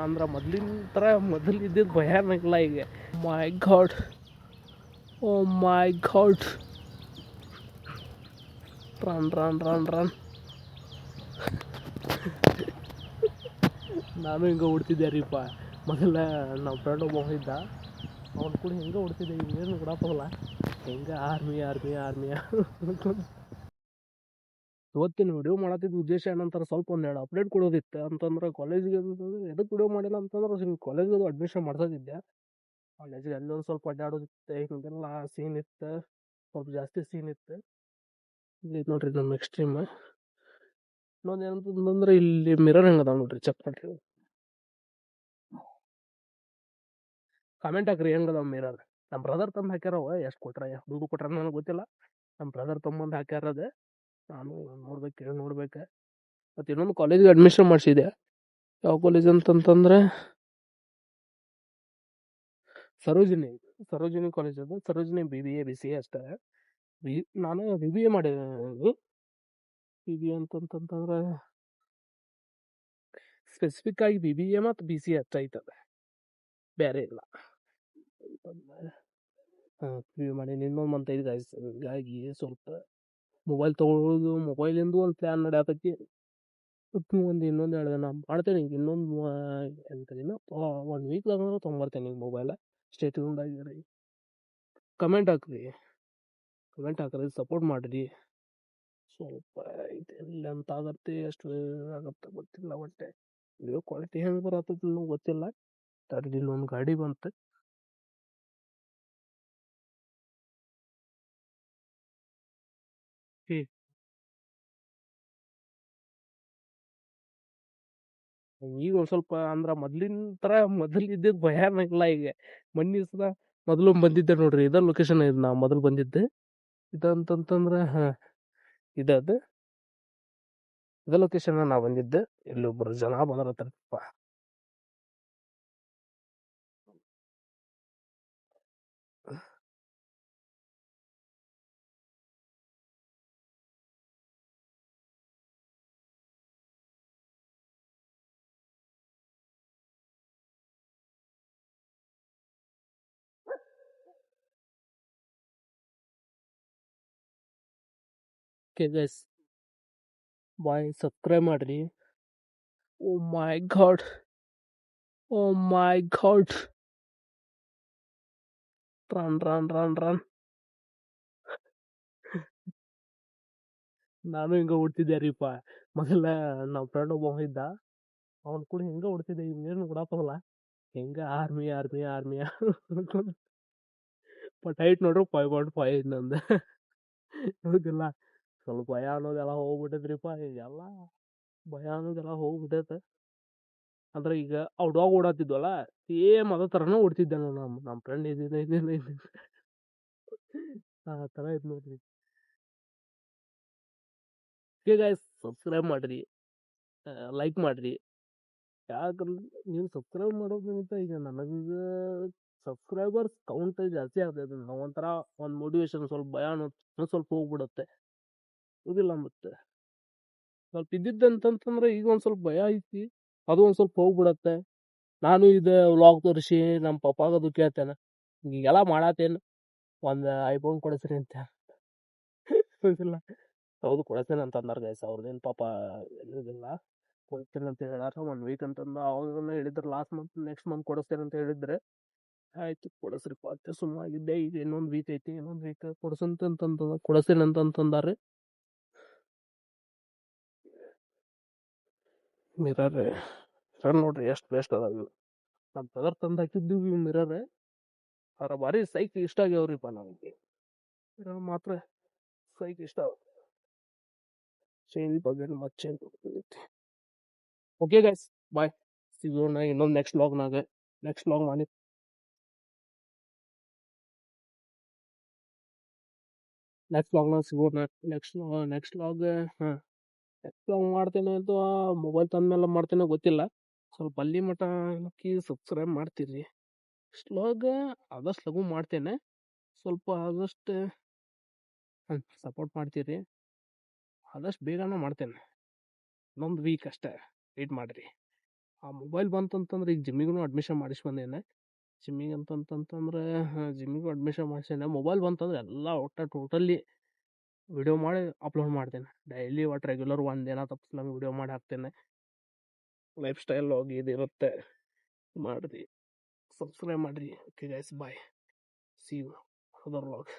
ಅಂದ್ರೆ ಮೊದಲಿನ ಥರ ಮೊದಲು ಇದ್ದಿದ್ದು ಭಯಾನಕಿಲ್ಲ ಈಗ. My god, oh my god, run run run run. ನಾನು ಹಿಂಗೆ ಓಡ್ತಿದ್ದೆ ರೀಪ. ಮೊದಲ ನಮ್ಮ ಫ್ರೆಂಡ್ ಒಬ್ಬ ಇದ್ದ, ಅವ್ನು ಕೂಡ ಹಿಂಗೆ ಓಡ್ತಿದ್ದೆ. ಏನು ಬಿಡಪ್ಪಲ್ಲ, ಹಿಂಗೆ ಆರ್ಮಿ ಆರ್ಮಿ ಆರ್ಮಿ. ಇವತ್ತಿನ ವಿಡಿಯೋ ಮಾಡತ್ತಿದ್ದ ಉದ್ದೇಶ ಏನಂತಾರೆ, ಸ್ವಲ್ಪ ಒಂದೆರಡು ಅಪ್ಡೇಟ್ ಕೊಡೋದಿತ್ತು. ಅಂತಂದ್ರೆ ಕಾಲೇಜಿಗೆ ಎದಕ್ಕೆ ವಿಡಿಯೋ ಮಾಡಿಲ್ಲ ಅಂತಂದ್ರೆ, ಕಾಲೇಜಿಗೆ ಅಡ್ಮಿಷನ್ ಮಾಡ್ಸೋದಿದ್ದೆ. ಕಾಲೇಜಿಗೆ ಅಲ್ಲೊಂದು ಸ್ವಲ್ಪ ಅಡ್ಡಾಡೋದಿತ್ತು, ಹಿಂಗೆಲ್ಲ ಸೀನ್ ಇತ್ತು, ಸ್ವಲ್ಪ ಜಾಸ್ತಿ ಸೀನ್ ಇತ್ತು. ಇಲ್ಲಿ ನೋಡ್ರಿ ನಮ್ಮ ಎಕ್ಸ್ಟ್ರೀಮ್. ಇನ್ನೊಂದು ಏನಂತಂದ್ರೆ ಇಲ್ಲಿ ಮಿರರ್ ಹೆಂಗದ ನೋಡ್ರಿ, ಚೆಕ್ ಮಾಡ್ರಿ. ಕಾಮೆಂಟ್ ಹಾಕ್ರಿ ಹೆಂಗದ ಮಿರರ್. ನಮ್ಮ ಬ್ರದರ್ ತಂದು ಹಾಕ್ಯಾರವ, ಎಷ್ಟು ಕೊಟ್ರ ದುಡ್ಡು ಕೊಟ್ರ ನನಗೆ ಗೊತ್ತಿಲ್ಲ. ನಮ್ಮ ಬ್ರದರ್ ತೊಗೊಂಬಂದು ಹಾಕ್ಯಾರದೆ, ನಾನು ನೋಡ್ಬೇಕು. ಮತ್ತು ಇನ್ನೊಂದು ಕಾಲೇಜಿಗೆ ಅಡ್ಮಿಷನ್ ಮಾಡಿಸಿದೆ. ಯಾವ ಕಾಲೇಜ್ ಅಂತಂತಂದ್ರೆ ಸರೋಜಿನಿ ಕಾಲೇಜ್. ಅದು ಸರೋಜಿನಿ BBA ಅಷ್ಟೇ. ನಾನು BBA ಮಾಡಿದ್ದೀನಿ. BBA ಅಂತಂತಂದ್ರೆ ಸ್ಪೆಸಿಫಿಕ್ ಆಗಿ BBA ಮತ್ತು BCA ಅಷ್ಟೇ ಐತದೆ, ಬೇರೆ ಇಲ್ಲ. BBA ಮಾಡೀನಿ. ಇನ್ನೊಂದು ಮಂತ್ ಐದು ಗಾಯ್ಸ್. ಹೀಗಾಗಿ ಸ್ವಲ್ಪ ಮೊಬೈಲ್ ತೊಗೊಳೋದು, ಮೊಬೈಲಿಂದು ಒಂದು ಪ್ಲ್ಯಾನ್ ನಡೆಯತೈತಿ. ಇನ್ನೊಂದು 2 ದಿನ ಮಾಡ್ತೇನೆ. ಈಗ ಇನ್ನೊಂದು 8 ದಿನ 1 ವೀಕ್ದಾಗ ತೊಗೊಂಬರ್ತೇನೆ ಈಗ ಮೊಬೈಲ. ಸ್ಟೇ ಟ್ಯೂನ್ಡ್ ಆಗಿರಿ. ಕಮೆಂಟ್ ಹಾಕ್ರಿ, ಸಪೋರ್ಟ್ ಮಾಡಿರಿ. ಸ್ವಲ್ಪ ಇದು ಲೆಂತ್ ಆಗತ್ತೆ, ಎಷ್ಟು ಆಗತ್ತೆ ಗೊತ್ತಿಲ್ಲ. ಒಟ್ಟೆ ವಿಡಿಯೋ ಕ್ವಾಲಿಟಿ ಹೆಂಗೆ ಬರತ್ತದ ಗೊತ್ತಿಲ್ಲ. ಇಲ್ಲೊಂದು ಗಾಡಿ ಬಂತು. ಈಗ ಒಂದು ಸ್ವಲ್ಪ ಅಂದ್ರೆ ಮೊದಲಿನ ಥರ ಮೊದಲು ಇದ್ದಿದ್ದು ಭಯಾನಕಿಲ್ಲ ಈಗ. ಮೊನ್ನೆ ಸದ ಮೊದಲು ಬಂದಿದ್ದೆ ನೋಡ್ರಿ, ಇದ ಲೊಕೇಶನ್ ಇದು ನಾ ಮೊದಲು ಬಂದಿದ್ದೆ. ಇದಂತಂತಂದ್ರೆ ಇದ ಲೊಕೇಶನ್ ನಾ ಬಂದಿದ್ದೆ. ಇಲ್ಲೊಬ್ರು ಜನ ಬಂದ್ರತ್ತಪ್ಪ. ಓಕೆ ಗೈಸ್, ಬಾಯ್, ಸಬ್ಸ್ಕ್ರೈಬ್ ಮಾಡ್ರಿ. Oh my god, oh my god, run run run run. ನಾನು ಹಿಂಗೆ ಓಡ್ತಿದ್ದೆ ರೀಪ. ಮೊದಲ ನಮ್ಮ ಫ್ರೆಂಡ್ ಒಬ್ಬ ಇದ್ದ, ಅವ್ನು ಕೂಡ ಹಿಂಗೆ ಓಡ್ತಿದ್ದೆ. ಏನು ಬಿಡಪ್ಪಲ್ಲ, ಹಿಂಗೆ army army army. But height ನೋಡ್ರಿ 5.5 ನಂದು. ಹೌದಿಲ್ಲ, ಸ್ವಲ್ಪ ಭಯ ಅನ್ನೋದೆಲ್ಲ ಹೋಗ್ಬಿಟ್ಟೈತ್ರಿಪ್ಪ. ಈಗೆಲ್ಲ ಭಯ ಅನ್ನೋದೆಲ್ಲ ಹೋಗ್ಬಿಟ್ಟೈತೆ. ಅಂದ್ರೆ ಈಗ ಅವ್ ಡಾಗ್ ಓಡಾತಿದ್ವಲ್ಲ, ಸೇಮ್ ಅದೇ ಥರನೇ ಓಡ್ತಿದ್ದೆ ನಾನು. ನಮ್ಮ ಫ್ರೆಂಡ್ ಇದ್ದಿದ್ದ ಆ ಥರ ಇದು ನೋಡ್ರಿ. ಓಕೆ ಗೈಸ್, ಸಬ್ಸ್ಕ್ರೈಬ್ ಮಾಡಿರಿ, ಲೈಕ್ ಮಾಡಿರಿ. ಯಾಕಂದ್ರೆ ನೀವು ಸಬ್ಸ್ಕ್ರೈಬ್ ಮಾಡೋದ್ರಿಂದ ಈಗ ನನಗೆ ಸಬ್ಸ್ಕ್ರೈಬರ್ಸ್ ಕೌಂಟ್ ಜಾಸ್ತಿ ಆಗ್ತದೆ. ನಾವು ಒಂಥರ ಒಂದು ಮೋಟಿವೇಶನ್, ಸ್ವಲ್ಪ ಭಯ ಅನ್ನೋದು ಸ್ವಲ್ಪ ಹೋಗ್ಬಿಡುತ್ತೆ. ಹೌದಿಲ್ಲ, ಮತ್ತೆ ಸ್ವಲ್ಪ ಇದ್ದಿದ್ದಂತಂದ್ರೆ ಈಗ ಒಂದು ಸ್ವಲ್ಪ ಭಯ ಐತಿ, ಅದು ಒಂದು ಸ್ವಲ್ಪ ಹೋಗ್ಬಿಡತ್ತೆ. ನಾನು ಇದು ವ್ಲಾಗ್ ತೋರಿಸಿ ನಮ್ಮ ಪಪ್ಪಾಗದು ಕೇಳ್ತೇನೆ, ಈಗೆಲ್ಲ ಮಾಡತ್ತೇನು, ಒಂದು ಐಫೋನ್ ಕೊಡಿಸ್ರಿ ಅಂತ. ಹೌದಿಲ್ಲ, ಹೌದು ಕೊಡಿಸ್ತೇನೆ ಅಂತ ಅಂದಾರ ಗೈಸ್. ಅವ್ರದ್ದೇನು ಪಾಪ ಇದಿಲ್ಲ, ಕೊಡಿಸ್ತೇನೆ ಅಂತ ಹೇಳಾರ. 1 ವೀಕ್ ಅಂತಂದು ಅವಾಗನ್ನ ಹೇಳಿದ್ರು. ಲಾಸ್ಟ್ ಮಂತ್, ನೆಕ್ಸ್ಟ್ ಮಂತ್ ಕೊಡಿಸ್ತೇನೆ ಅಂತ ಹೇಳಿದ್ರೆ, ಆಯ್ತು ಕೊಡಿಸ್ರಿಪ್ಪ ಅಂತ ಸುಮ್ಮನಾಗಿದ್ದೆ. ಈಗ ಇನ್ನೊಂದು ವೀಕ್ ಐತಿ, ಇನ್ನೊಂದು ವೀಕ್ ಕೊಡಿಸ್ತೇನೆ ಅಂತಂದಾರೆ. ಮಿರರ್ ನೋಡ್ರಿ ಎಷ್ಟು ಬೆಸ್ಟ್ ಅದಾವ. ನಮ್ಮ ಬ್ರದರ್ ತಂದು ಹಾಕಿದ್ದೀವಿ ಮಿರರ್. ಅವ್ರ ಭಾರಿ ಸೈಕ್ ಇಷ್ಟ ಆಗ್ಯಾವ್ರಿಪ್ಪ ನನಗೆ. ಮಿರರ್ ಮಾತ್ರ ಸೈಕ್ ಇಷ್ಟ. ಚೇಂಜ್ ಬಗ್ಗೆ ಮತ್ತೆ ಓಕೆ ಗೈಸ್, ಬಾಯ್, ಸಿಗೋಣ ಇನ್ನೊಂದು ನೆಕ್ಸ್ಟ್ ವ್ಲಾಗ್ ಮಾಡಿ. ನೆಕ್ಸ್ಟ್ ವ್ಲಾಗ್ನಾಗ ಸಿಗೋಣ. ನೆಕ್ಸ್ಟ್ ವ್ಲಾಗ್ ಮಾಡ್ತೇನೆ ಅಥವಾ ಮೊಬೈಲ್ ತಂದ್ಮೇಲೆ ಮಾಡ್ತೇನೆ ಗೊತ್ತಿಲ್ಲ. ಸ್ವಲ್ಪ ಅಲ್ಲಿ ಮಟ ಸಬ್ಸ್ಕ್ರೈಬ್ ಮಾಡ್ತೀರಿ. ವ್ಲಾಗ್ ಆದಷ್ಟು ಲಘು ಮಾಡ್ತೇನೆ, ಸ್ವಲ್ಪ ಆದಷ್ಟು ಸಪೋರ್ಟ್ ಮಾಡ್ತೀರಿ. ಆದಷ್ಟು ಬೇಗನೆ ಮಾಡ್ತೇನೆ. ಇನ್ನೊಂದು ವೀಕ್ ಅಷ್ಟೇ ವೇಟ್ ಮಾಡಿರಿ. ಆ ಮೊಬೈಲ್ ಬಂತಂತಂದ್ರೆ ಈಗ ಜಿಮ್ಮಿಗೂ ಅಡ್ಮಿಷನ್ ಮಾಡಿಸಿ ಬಂದೇನೆ. ಜಿಮ್ಮಿಗೆ ಅಂತಂತಂತಂದ್ರೆ ಜಿಮ್ಮಿಗೂ ಅಡ್ಮಿಷನ್ ಮಾಡಿಸೇನೆ. ಮೊಬೈಲ್ ಬಂತಂದ್ರೆ ಎಲ್ಲ ಒಟ್ಟು ಟೋಟಲಿ ವಿಡಿಯೋ ಮಾಡಿ ಅಪ್ಲೋಡ್ ಮಾಡ್ತೇನೆ. ಡೈಲಿ ಒಟ್ಟು ರೆಗ್ಯುಲರ್ ಒಂದಿನ ತಪ್ಪಿಸ್ಲಂಗೆ ವಿಡಿಯೋ ಮಾಡಿ ಹಾಕ್ತೇನೆ. ಲೈಫ್ ಸ್ಟೈಲ್ ವ್ಲಾಗ್ ಇದಿರುತ್ತೆ, ಮಾಡಿರಿ, ಸಬ್ಸ್ಕ್ರೈಬ್ ಮಾಡಿರಿ. Okay guys, bye, see you other vlog.